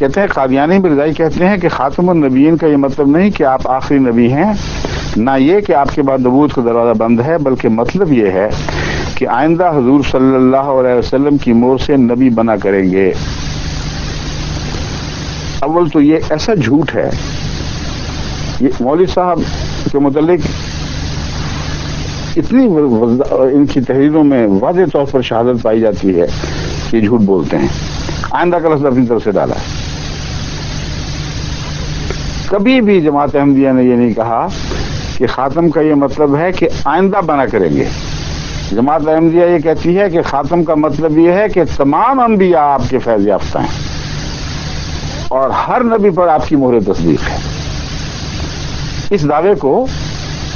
کہتے ہیں قادیانی مرزائی کہتے ہیں کہ خاتم النبیین کا یہ مطلب نہیں کہ آپ آخری نبی ہیں، نہ یہ کہ آپ کے بعد نبوت کا دروازہ بند ہے، بلکہ مطلب یہ ہے کہ آئندہ حضور صلی اللہ علیہ وسلم کی مور سے نبی بنا کریں گے۔ اول تو یہ ایسا جھوٹ ہے، یہ مولوی صاحب کے متعلق اتنی ان کی تحریروں میں واضح طور پر شہادت پائی جاتی ہے کہ جھوٹ بولتے ہیں۔ آئندہ کا لفظ اپنی طرف سے ڈالا ہے۔ کبھی بھی جماعت احمدیہ نے یہ نہیں کہا کہ خاتم کا یہ مطلب ہے کہ آئندہ بنا کریں گے۔ جماعت احمدیہ یہ کہتی ہے کہ خاتم کا مطلب یہ ہے کہ تمام انبیاء آپ کے فیض یافتہ ہیں اور ہر نبی پر آپ کی مہر تصدیق ہے۔ اس دعوے کو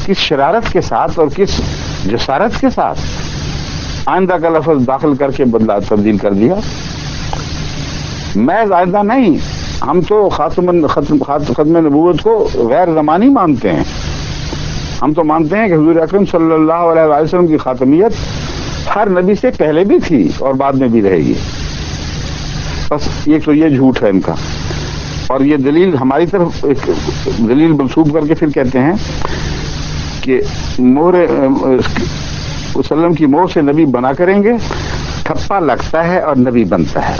کس شرارت کے ساتھ اور کس جسارت کے ساتھ آئندہ کا لفظ داخل کر کے بدلا تبدیل کر دیا۔ محض آئندہ نہیں، ہم تو ختم نبوت کو غیر زمانی مانتے ہیں۔ ہم تو مانتے ہیں کہ حضور اکرم صلی اللہ علیہ وسلم کی خاتمیت ہر نبی سے پہلے بھی تھی اور بعد میں بھی رہے گی۔ بس یہ تو یہ جھوٹ ہے ان کا، اور یہ دلیل ہماری طرف ایک دلیل منسوب کر کے پھر کہتے ہیں کہ وسلم کی مور سے نبی بنا کریں گے، ٹھپا لگتا ہے اور نبی بنتا ہے۔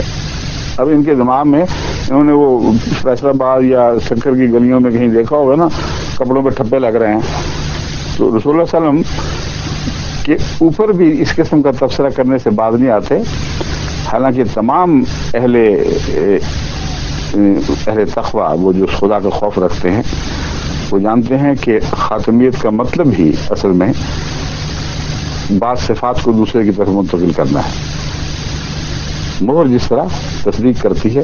اب ان کے دماغ میں انہوں نے وہ فیصلہ آباد یا شنکر کی گلیوں میں کہیں دیکھا ہوگا نا، کپڑوں پہ ٹھپے لگ رہے ہیں، تو رسول اللہ صلی اللہ علیہ وسلم کے اوپر بھی اس قسم کا تبصرہ کرنے سے باز نہیں آتے۔ حالانکہ تمام اہل تقویٰ، وہ جو خدا کا خوف رکھتے ہیں، وہ جانتے ہیں کہ خاتمیت کا مطلب ہی اصل میں بعض صفات کو دوسرے کی طرف منتقل کرنا ہے۔ مہر جس طرح تصدیق کرتی ہے،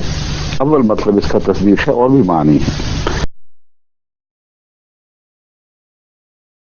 اول مطلب اس کا تصدیق ہے، اور بھی معنی ہے۔